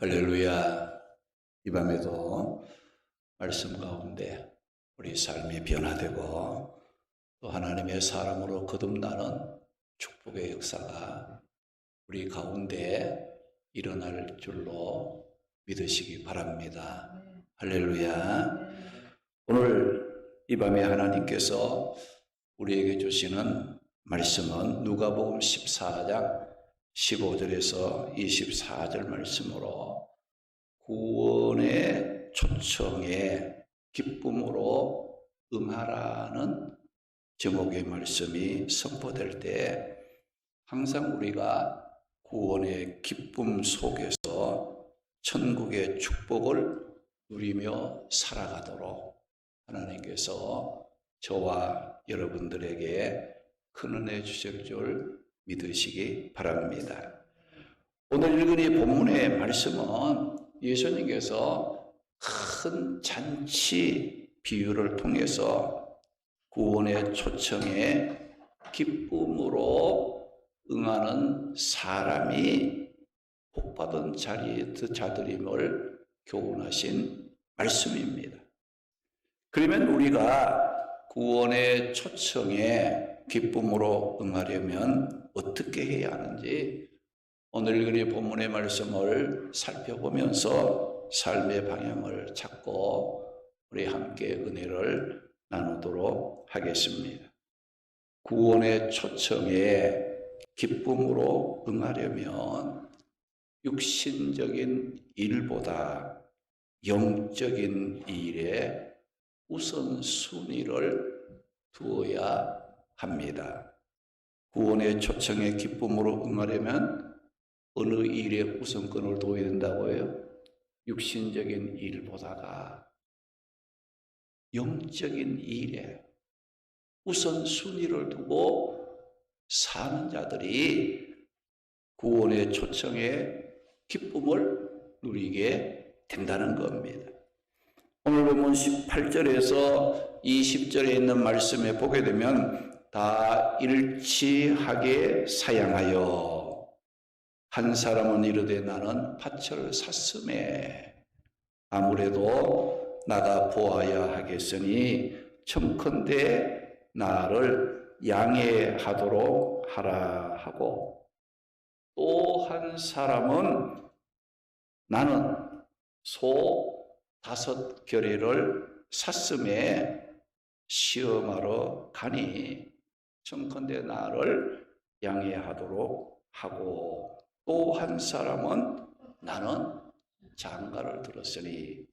할렐루야. 이 밤에도 말씀 가운데 우리 삶이 변화되고 또 하나님의 사람으로 거듭나는 축복의 역사가 우리 가운데 일어날 줄로 믿으시기 바랍니다. 할렐루야. 오늘 이 밤에 하나님께서 우리에게 주시는 말씀은 누가복음 14장 15절에서 24절 말씀으로 구원의 초청에 기쁨으로 응하라는 제목의 말씀이 선포될 때 항상 우리가 구원의 기쁨 속에서 천국의 축복을 누리며 살아가도록 하나님께서 저와 여러분들에게 큰 은혜 주실 줄 믿으시기 바랍니다. 오늘 읽은 이 본문의 말씀은 예수님께서 큰 잔치 비유를 통해서 구원의 초청에 기쁨으로 응하는 사람이 복받은 자들임을 교훈하신 말씀입니다. 그러면 우리가 구원의 초청에 기쁨으로 응하려면 어떻게 해야 하는지 오늘 읽은 이 본문의 말씀을 살펴보면서 삶의 방향을 찾고 우리 함께 은혜를 나누도록 하겠습니다. 구원의 초청에 기쁨으로 응하려면 육신적인 일보다 영적인 일에 우선순위를 두어야 합니다. 구원의 초청에 기쁨으로 응하려면 어느 일에 우선권을 둬야 된다고 해요? 육신적인 일보다가 영적인 일에 우선순위를 두고 사는 자들이 구원의 초청에 기쁨을 누리게 된다는 겁니다. 오늘 보면 18절에서 20절에 있는 말씀에 보게 되면 다 일치하게 사양하여 한 사람은 이르되 나는 밭을 샀음에 아무래도 나가 보아야 하겠으니 청컨대 나를 양해하도록 하라 하고 또 한 사람은 나는 소 5겨레를 샀음에 시험하러 가니 청컨대 나를 양해하도록 하고 또 한 사람은 나는 장가를 들었으니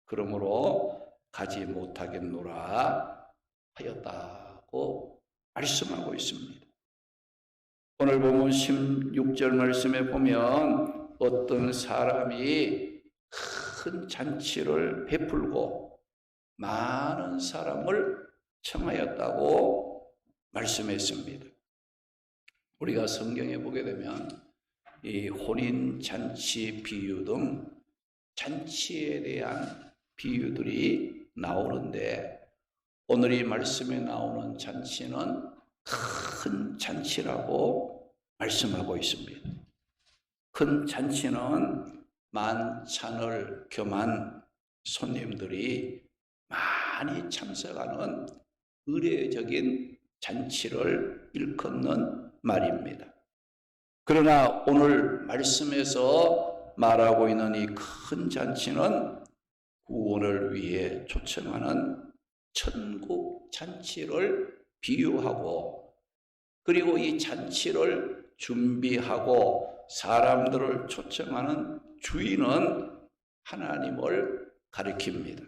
그러므로 가지 못하겠노라 하였다고 말씀하고 있습니다. 오늘 보면 16절 말씀에 보면 어떤 사람이 큰 잔치를 베풀고 많은 사람을 청하였다고 말씀했습니다. 우리가 성경에 보게 되면 이 혼인잔치 비유 등 잔치에 대한 비유들이 나오는데 오늘 이 말씀에 나오는 잔치는 큰 잔치라고 말씀하고 있습니다. 큰 잔치는 만찬을 겸한 손님들이 많이 참석하는 의례적인 잔치를 일컫는 말입니다. 그러나 오늘 말씀에서 말하고 있는 이 큰 잔치는 구원을 위해 초청하는 천국 잔치를 비유하고 그리고 이 잔치를 준비하고 사람들을 초청하는 주인은 하나님을 가리킵니다.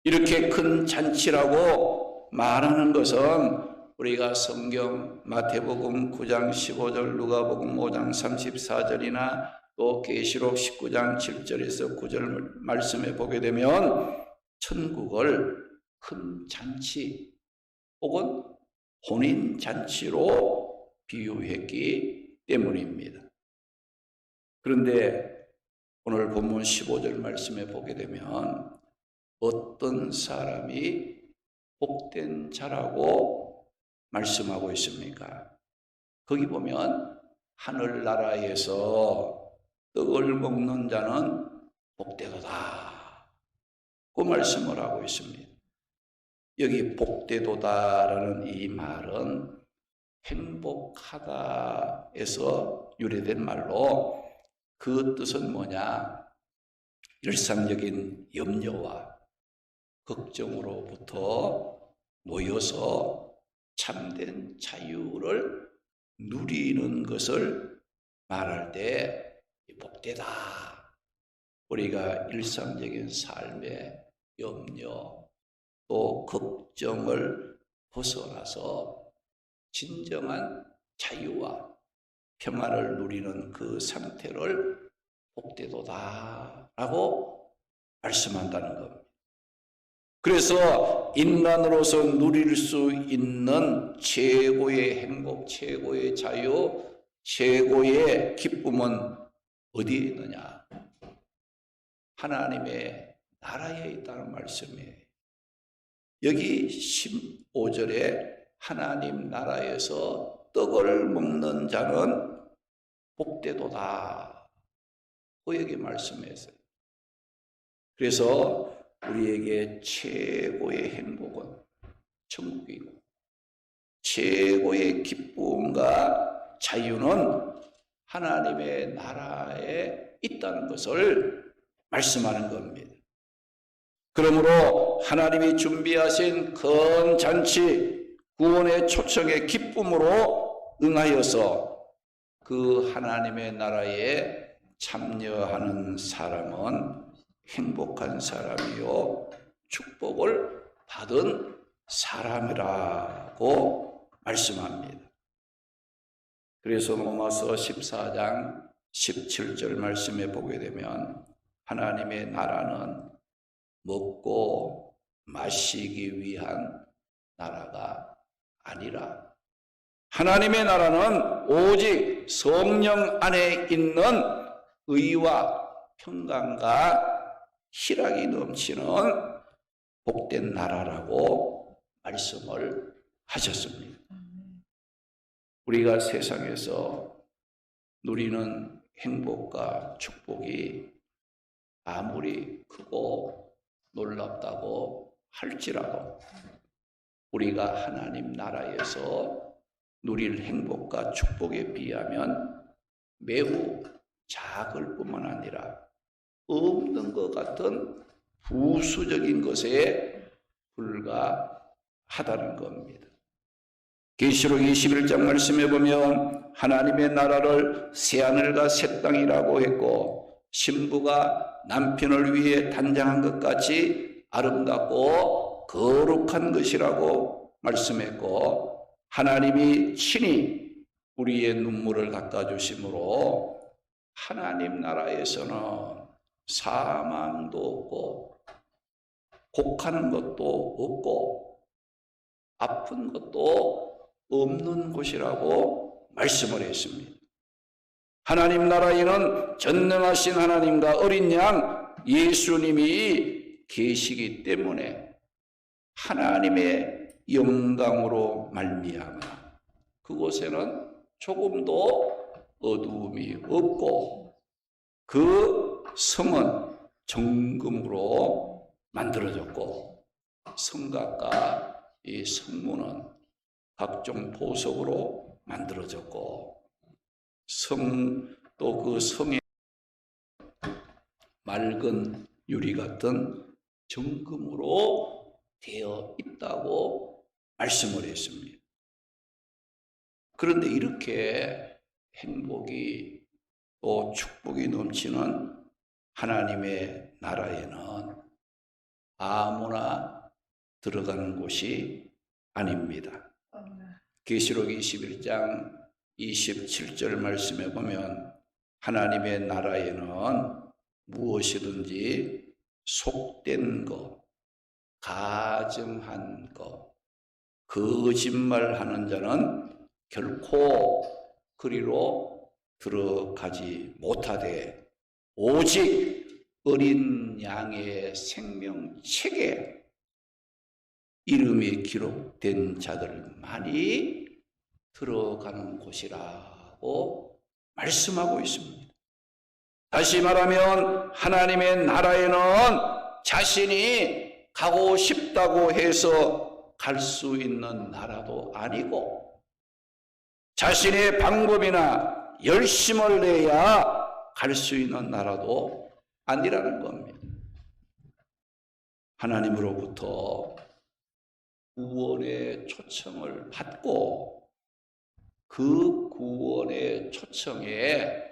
이렇게 큰 잔치라고 말하는 것은 우리가 성경 마태복음 9장 15절, 누가복음 5장 34절이나 또 계시록 19장 7절에서 9절 말씀에 보게 되면 천국을 큰 잔치 혹은 혼인잔치로 비유했기 때문입니다. 그런데 오늘 본문 15절 말씀에 보게 되면 어떤 사람이 복된 자라고 말씀하고 있습니까? 거기 보면 하늘나라에서 떡을 먹는 자는 복되도다. 그 말씀을 하고 있습니다. 여기 복되도다라는 이 말은 행복하다에서 유래된 말로 그 뜻은 뭐냐? 일상적인 염려와 걱정으로부터 놓여서 참된 자유를 누리는 것을 말할 때 복되다. 우리가 일상적인 삶의 염려 또 걱정을 벗어나서 진정한 자유와 평안을 누리는 그 상태를 복되도다라고 말씀한다는 겁니다. 그래서 인간으로서 누릴 수 있는 최고의 행복, 최고의 자유, 최고의 기쁨은 어디에 있느냐? 하나님의 나라에 있다는 말씀이에요. 여기 15절에 하나님 나라에서 떡을 먹는 자는 복되도다. 여기 말씀했어요. 그래서 우리에게 최고의 행복은 천국이고 최고의 기쁨과 자유는 하나님의 나라에 있다는 것을 말씀하는 겁니다. 그러므로 하나님이 준비하신 큰 잔치, 구원의 초청의 기쁨으로 응하여서 그 하나님의 나라에 참여하는 사람은 행복한 사람이요 축복을 받은 사람이라고 말씀합니다. 그래서 로마서 14장 17절 말씀에 보게 되면 하나님의 나라는 먹고 마시기 위한 나라가 아니라 하나님의 나라는 오직 성령 안에 있는 의와 평강과 희락이 넘치는 복된 나라라고 말씀을 하셨습니다. 우리가 세상에서 누리는 행복과 축복이 아무리 크고 놀랍다고 할지라도 우리가 하나님 나라에서 누릴 행복과 축복에 비하면 매우 작을 뿐만 아니라 없는 것 같은 부수적인 것에 불과하다는 겁니다. 계시록 21장 말씀해 보면 하나님의 나라를 새하늘과 새 땅이라고 했고 신부가 남편을 위해 단장한 것 같이 아름답고 거룩한 것이라고 말씀했고 하나님이 친히 우리의 눈물을 닦아주심으로 하나님 나라에서는 사망도 없고 곡하는 것도 없고 아픈 것도 없는 곳이라고 말씀을 했습니다. 하나님 나라에는 전능하신 하나님과 어린 양 예수님이 계시기 때문에 하나님의 영광으로 말미암아 그곳에는 조금도 어두움이 없고 그 성은 정금으로 만들어졌고 성곽과 이 성문은 각종 보석으로 만들어졌고 또 그 성에 맑은 유리 같은 정금으로 되어 있다고 말씀을 했습니다. 그런데 이렇게 행복이 또 축복이 넘치는 하나님의 나라에는 아무나 들어가는 곳이 아닙니다. 계시록 21장 27절 말씀에 보면 하나님의 나라에는 무엇이든지 속된 것, 가증한 것, 거짓말하는 자는 결코 그리로 들어가지 못하되 오직 어린 양의 생명책에 이름이 기록된 자들만이 들어가는 곳이라고 말씀하고 있습니다. 다시 말하면 하나님의 나라에는 자신이 가고 싶다고 해서 갈 수 있는 나라도 아니고 자신의 방법이나 열심을 내야 갈 수 있는 나라도 아니라는 겁니다. 하나님으로부터 구원의 초청을 받고 그 구원의 초청에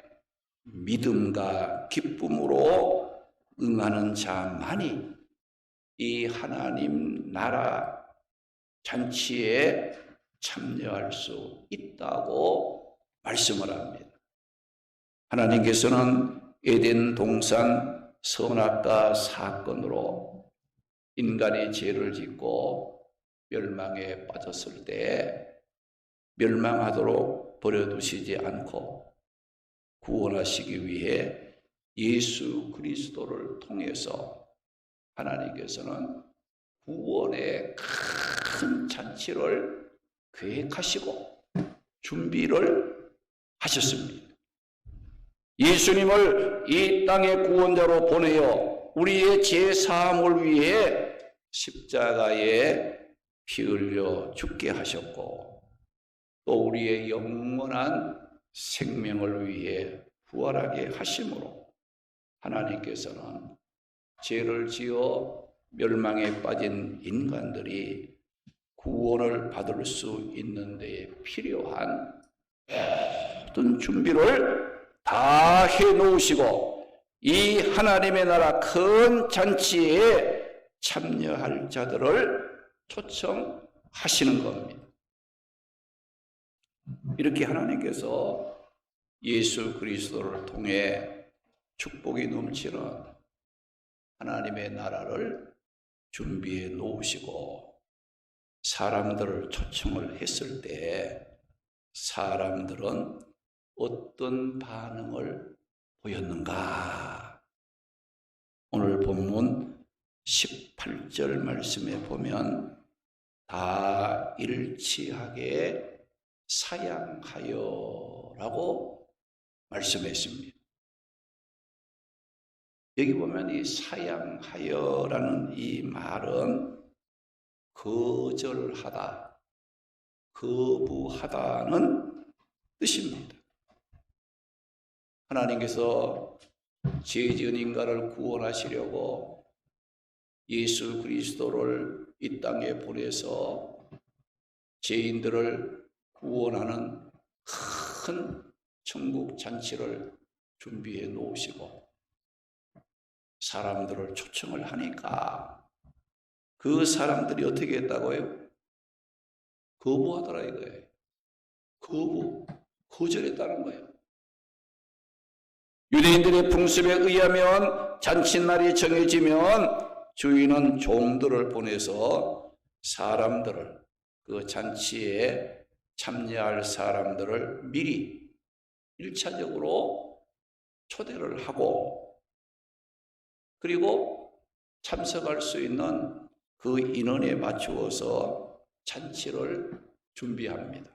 믿음과 기쁨으로 응하는 자만이 이 하나님 나라 잔치에 참여할 수 있다고 말씀을 합니다. 하나님께서는 에덴 동산 선악과 사건으로 인간이 죄를 짓고 멸망에 빠졌을 때 멸망하도록 버려두시지 않고 구원하시기 위해 예수 그리스도를 통해서 하나님께서는 구원의 큰 잔치를 계획하시고 준비를 하셨습니다. 예수님을 이 땅의 구원자로 보내어 우리의 죄 사함을 위해 십자가에 피 흘려 죽게 하셨고 또 우리의 영원한 생명을 위해 부활하게 하심으로 하나님께서는 죄를 지어 멸망에 빠진 인간들이 구원을 받을 수 있는 데에 필요한 모든 준비를 다 해놓으시고 이 하나님의 나라 큰 잔치에 참여할 자들을 초청하시는 겁니다. 이렇게 하나님께서 예수 그리스도를 통해 축복이 넘치는 하나님의 나라를 준비해 놓으시고 사람들을 초청을 했을 때 사람들은 어떤 반응을 보였는가? 오늘 본문 18절 말씀에 보면 다 일치하게 사양하여라고 말씀했습니다. 여기 보면 이 사양하여라는 이 말은 거절하다, 거부하다는 뜻입니다. 하나님께서 죄 지은 인간을 구원하시려고 예수 그리스도를 이 땅에 보내서 죄인들을 구원하는 큰 천국 잔치를 준비해 놓으시고 사람들을 초청을 하니까 그 사람들이 어떻게 했다고요? 거부하더라 이거예요. 거절했다는 거예요. 유대인들의 풍습에 의하면 잔칫날이 정해지면 주인은 종들을 보내서 사람들을 그 잔치에 참여할 사람들을 미리 1차적으로 초대를 하고 그리고 참석할 수 있는 그 인원에 맞추어서 잔치를 준비합니다.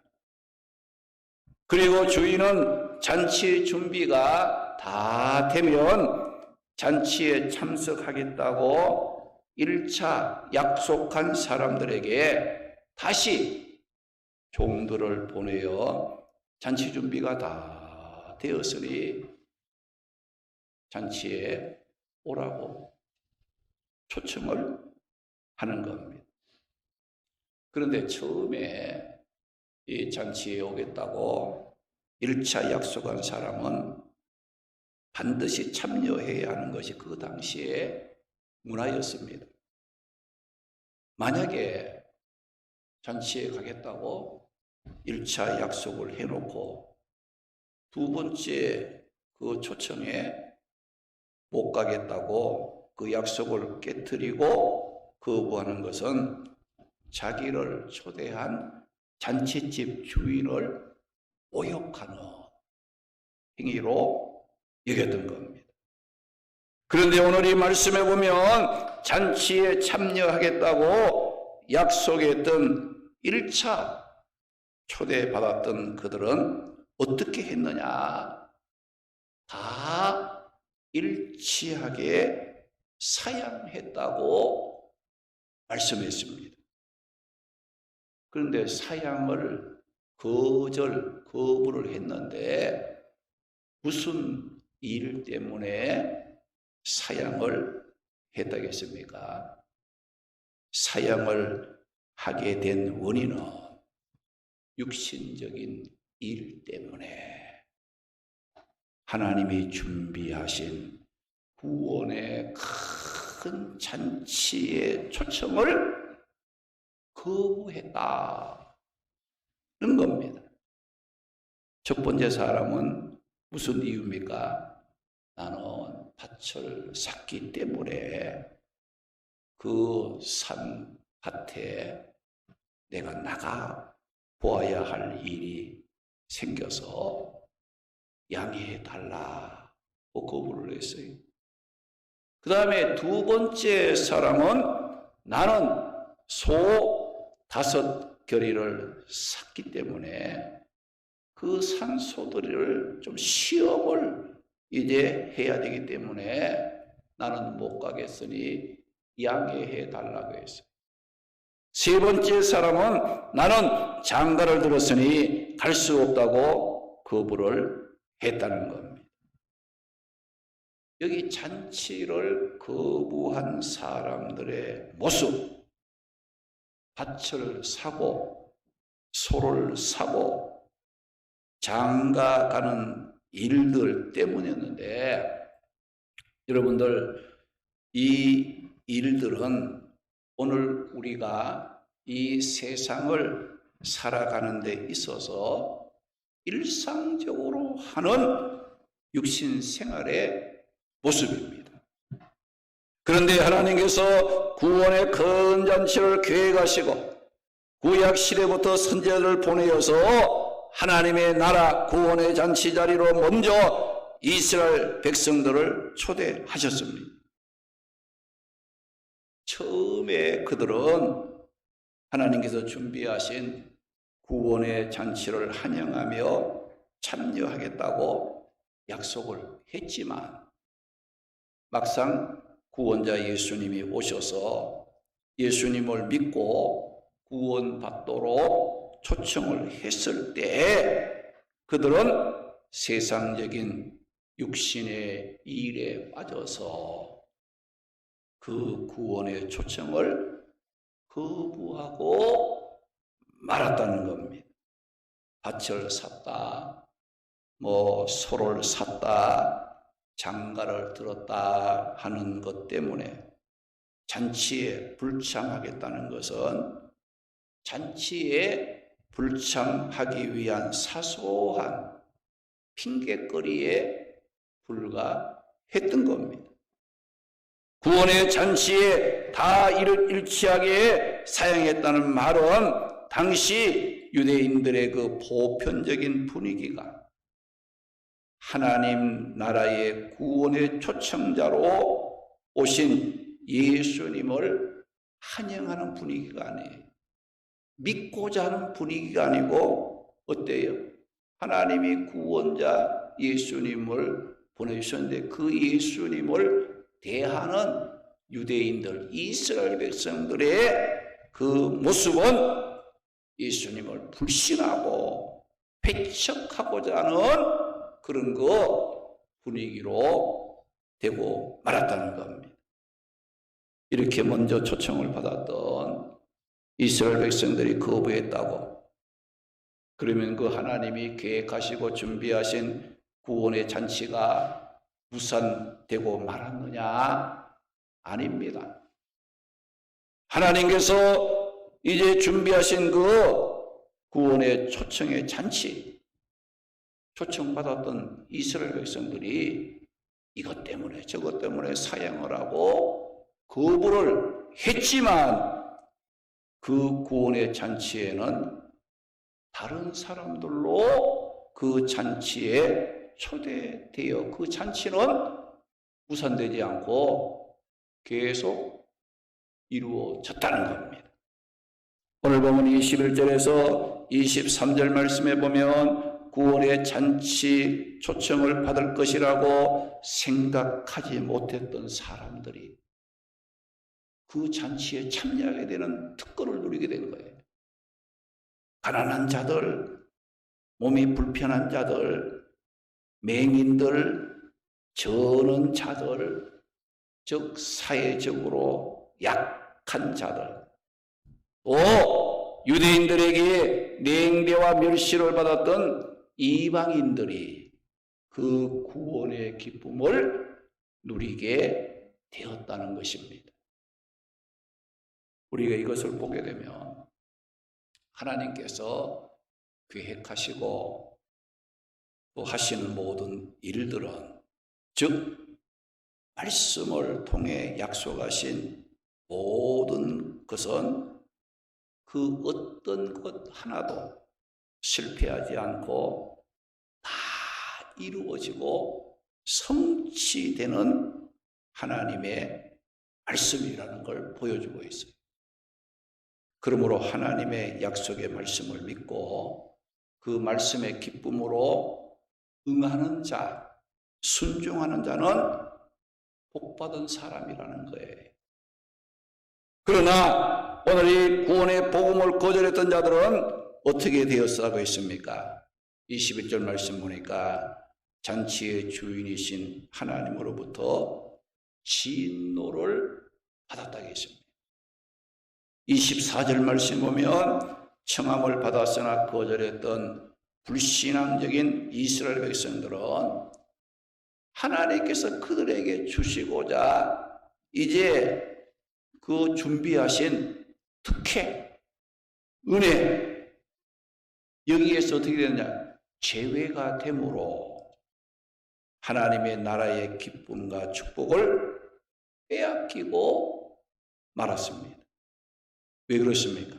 그리고 주인은 잔치 준비가 다 되면 잔치에 참석하겠다고 1차 약속한 사람들에게 다시 종들을 보내어 잔치 준비가 다 되었으니 잔치에 오라고 초청을 하는 겁니다. 그런데 처음에 이 잔치에 오겠다고 1차 약속한 사람은 반드시 참여해야 하는 것이 그 당시의 문화였습니다. 만약에 잔치에 가겠다고 1차 약속을 해놓고 두 번째 그 초청에 못 가겠다고 그 약속을 깨트리고 거부하는 것은 자기를 초대한 잔치집 주인을 모욕하는 행위로 여겼던 겁니다. 그런데 오늘 이 말씀에 보면 잔치에 참여하겠다고 약속했던 1차 초대받았던 그들은 어떻게 했느냐? 다 일치하게 사양했다고 말씀했습니다. 그런데 사양을 거부를 했는데 무슨 일 때문에 사양을 했다겠습니까? 사양을 하게 된 원인은 육신적인 일 때문에 하나님이 준비하신 구원의 큰 잔치의 초청을 거부했다는 겁니다. 첫 번째 사람은 무슨 이유입니까? 나는 밭을 샀기 때문에 그 산 밭에 내가 나가 보아야 할 일이 생겨서 양해해 달라고 거부를 했어요. 그 다음에 두 번째 사람은 나는 소 5겨리를 샀기 때문에 그 산소들을 좀 시험을 이제 해야 되기 때문에 나는 못 가겠으니 양해해 달라고 했어요. 세 번째 사람은 나는 장가를 들었으니 갈 수 없다고 거부를 했다는 겁니다. 여기 잔치를 거부한 사람들의 모습, 밭을 사고 소를 사고 장가 가는 일들 때문이었는데, 여러분들 이 일들은 오늘 우리가 이 세상을 살아가는 데 있어서 일상적으로 하는 육신 생활의 모습입니다. 그런데 하나님께서 구원의 큰 잔치를 계획하시고 구약 시대부터 선지자를 보내어서 하나님의 나라 구원의 잔치 자리로 먼저 이스라엘 백성들을 초대하셨습니다. 처음에 그들은 하나님께서 준비하신 구원의 잔치를 환영하며 참여하겠다고 약속을 했지만 막상 구원자 예수님이 오셔서 예수님을 믿고 구원받도록 초청을 했을 때 그들은 세상적인 육신의 일에 빠져서 그 구원의 초청을 거부하고 말았다는 겁니다. 밭을 샀다, 소를 샀다, 장가를 들었다 하는 것 때문에 잔치에 불참하겠다는 것은 잔치에 불참하기 위한 사소한 핑계거리에 불과했던 겁니다. 구원의 잔치에 다 일치하게 사용했다는 말은 당시 유대인들의 그 보편적인 분위기가 하나님 나라의 구원의 초청자로 오신 예수님을 환영하는 분위기가 아니에요. 믿고자 하는 분위기가 아니고 어때요? 하나님이 구원자 예수님을 보내주셨는데 그 예수님을 대하는 유대인들, 이스라엘 백성들의 그 모습은 예수님을 불신하고 배척하고자 하는 그런 분위기로 되고 말았다는 겁니다. 이렇게 먼저 초청을 받았던 이스라엘 백성들이 거부했다고, 그러면 그 하나님이 계획하시고 준비하신 구원의 잔치가 무산되고 말았느냐? 아닙니다. 하나님께서 이제 준비하신 그 구원의 초청의 잔치, 초청받았던 이스라엘 백성들이 이것 때문에 저것 때문에 사양을 하고 거부를 했지만 그 구원의 잔치에는 다른 사람들로 그 잔치에 초대되어 그 잔치는 무산되지 않고 계속 이루어졌다는 겁니다. 오늘 보면 21절에서 23절 말씀에 보면 구원의 잔치 초청을 받을 것이라고 생각하지 못했던 사람들이 그 잔치에 참여하게 되는 특권을 누리게 된 거예요. 가난한 자들, 몸이 불편한 자들, 맹인들, 저는 자들, 즉 사회적으로 약한 자들, 또 유대인들에게 냉대와 멸시를 받았던 이방인들이 그 구원의 기쁨을 누리게 되었다는 것입니다. 우리가 이것을 보게 되면 하나님께서 계획하시고 또 하시는 모든 일들은, 즉 말씀을 통해 약속하신 모든 것은 그 어떤 것 하나도 실패하지 않고 다 이루어지고 성취되는 하나님의 말씀이라는 걸 보여주고 있어요. 그러므로 하나님의 약속의 말씀을 믿고 그 말씀의 기쁨으로 응하는 자, 순종하는 자는 복받은 사람이라는 거예요. 그러나 오늘 이 구원의 복음을 거절했던 자들은 어떻게 되었다고 했습니까? 21절 말씀 보니까 잔치의 주인이신 하나님으로부터 진노를 받았다고 했습니다. 24절 말씀 보면 청함을 받았으나 거절했던 불신앙적인 이스라엘 백성들은 하나님께서 그들에게 주시고자 이제 그 준비하신 특혜, 은혜, 여기에서 어떻게 되느냐? 제외가 되므로 하나님의 나라의 기쁨과 축복을 빼앗기고 말았습니다. 왜 그렇습니까?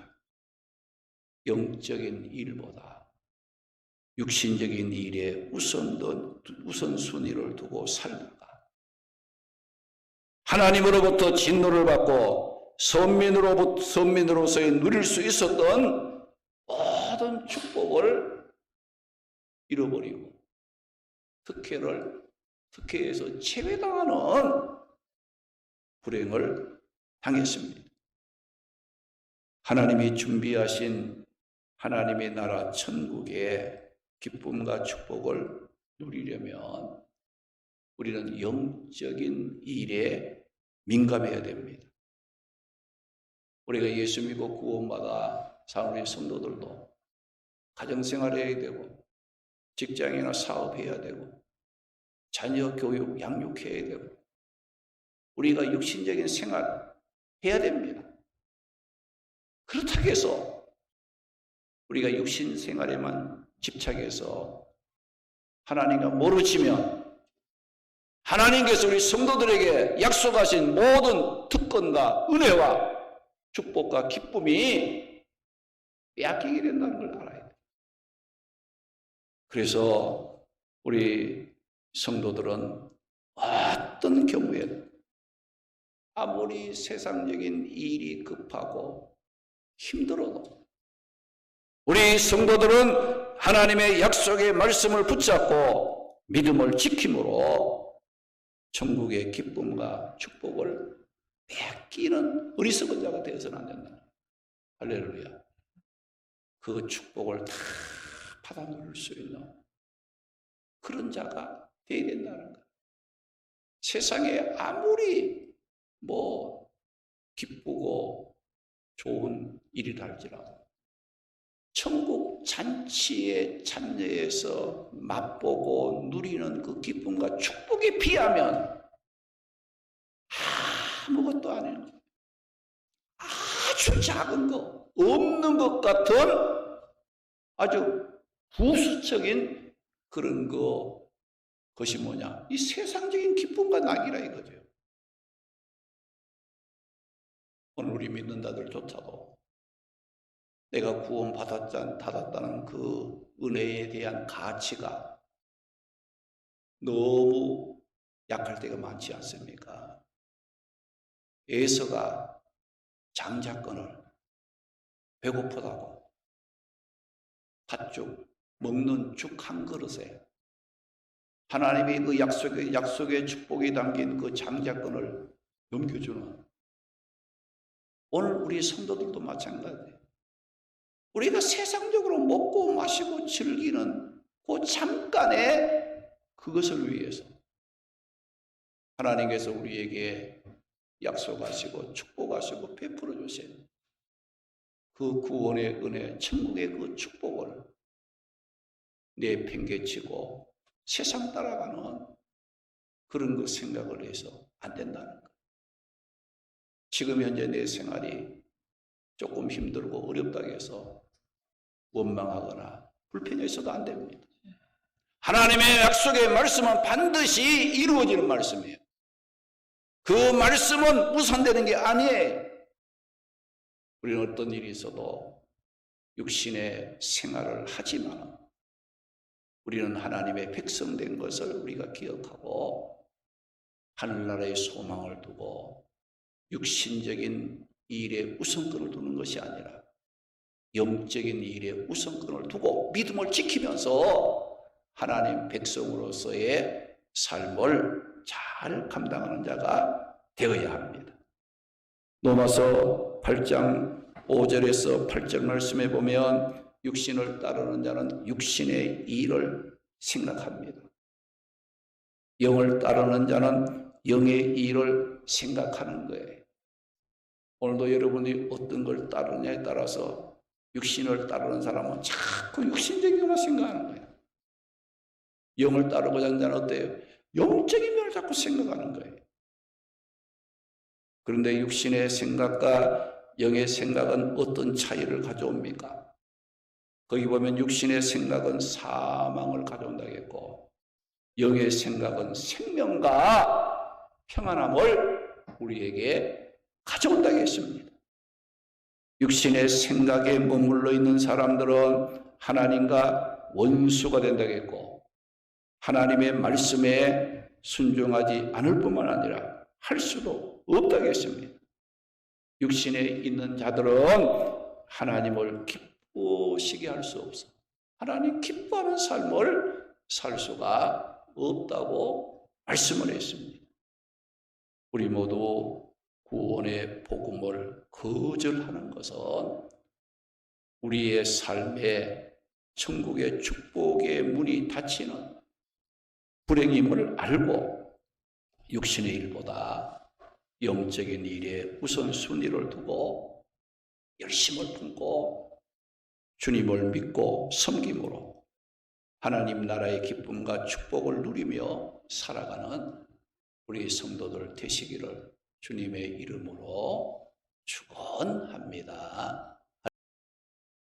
영적인 일보다 육신적인 일에 우선순위를 두고 살다가 하나님으로부터 진노를 받고 선민으로서의 누릴 수 있었던 모든 축복을 잃어버리고 특혜에서 제외당하는 불행을 당했습니다. 하나님이 준비하신 하나님의 나라 천국의 기쁨과 축복을 누리려면 우리는 영적인 일에 민감해야 됩니다. 우리가 예수 믿고 구원받아 사는 성도들도 가정생활해야 되고 직장이나 사업해야 되고 자녀 교육 양육해야 되고 우리가 육신적인 생활 해야 됩니다. 그렇다고 해서 우리가 육신 생활에만 집착해서 하나님과 멀어지면 하나님께서 우리 성도들에게 약속하신 모든 특권과 은혜와 축복과 기쁨이 빼앗기게 된다는 걸 알아야 돼요. 그래서 우리 성도들은 어떤 경우에도 아무리 세상적인 일이 급하고 힘들어도 우리 성도들은 하나님의 약속의 말씀을 붙잡고 믿음을 지킴으로 천국의 기쁨과 축복을 빼앗기는 어리석은 자가 되어서는 안 된다. 할렐루야. 그 축복을 다 받아 누릴 수 있는 그런 자가 되어야 된다는 거야. 세상에 아무리 기쁘고 좋은 일이라 할지라도 천국 잔치에 참여해서 맛보고 누리는 그 기쁨과 축복에 비하면 아무것도 아닌 거예요. 아주 작은 거, 없는 것 같은 아주 부수적인 그런 것이 뭐냐? 이 세상적인 기쁨과 낙이라 이거죠. 오늘 우리 믿는 자들조차도 내가 구원받았다는 그 은혜에 대한 가치가 너무 약할 때가 많지 않습니까? 에서가 장자권을 배고프다고 팥죽 먹는 죽 한 그릇에 하나님이 그 약속의 축복이 담긴 그 장자권을 넘겨주는, 오늘 우리 성도들도 마찬가지예요. 우리가 세상적으로 먹고 마시고 즐기는 그 잠깐의 그것을 위해서 하나님께서 우리에게 약속하시고 축복하시고 베풀어 주세요. 그 구원의 은혜, 천국의 그 축복을 내팽개치고 세상 따라가는 그런 그 생각을 해서 안 된다는 거예요. 지금 현재 내 생활이 조금 힘들고 어렵다고 해서 원망하거나 불편해서도 안 됩니다. 하나님의 약속의 말씀은 반드시 이루어지는 말씀이에요. 그 말씀은 무산되는 게 아니에요. 우리는 어떤 일이 있어도 육신의 생활을 하지만 우리는 하나님의 백성 된 것을 우리가 기억하고 하늘나라의 소망을 두고 육신적인 일에 우선권을 두는 것이 아니라 영적인 일에 우선권을 두고 믿음을 지키면서 하나님 백성으로서의 삶을 잘 감당하는 자가 되어야 합니다. 로마서 8장 5절에서 8절 말씀에 보면 육신을 따르는 자는 육신의 일을 생각합니다. 영을 따르는 자는 영의 일을 생각하는 거예요. 오늘도 여러분이 어떤 걸 따르느냐에 따라서 육신을 따르는 사람은 자꾸 육신적인 것만 생각하는 거예요. 영을 따르고자 하는 자는 어때요? 영적인 면을 자꾸 생각하는 거예요. 그런데 육신의 생각과 영의 생각은 어떤 차이를 가져옵니까? 거기 보면 육신의 생각은 사망을 가져온다고 했고 영의 생각은 생명과 평안함을 우리에게 가져온다고 했습니다. 육신의 생각에 머물러 있는 사람들은 하나님과 원수가 된다고 했고 하나님의 말씀에 순종하지 않을 뿐만 아니라 할 수도 없다고 했습니다. 육신에 있는 자들은 하나님을 기쁘시게 할 수 없어. 하나님 기뻐하는 삶을 살 수가 없다고 말씀을 했습니다. 우리 모두 구원의 복음을 거절하는 것은 우리의 삶에 천국의 축복의 문이 닫히는 불행임을 알고 육신의 일보다 영적인 일에 우선순위를 두고 열심을 품고 주님을 믿고 섬김으로 하나님 나라의 기쁨과 축복을 누리며 살아가는 우리 성도들 되시기를 주님의 이름으로 축원합니다.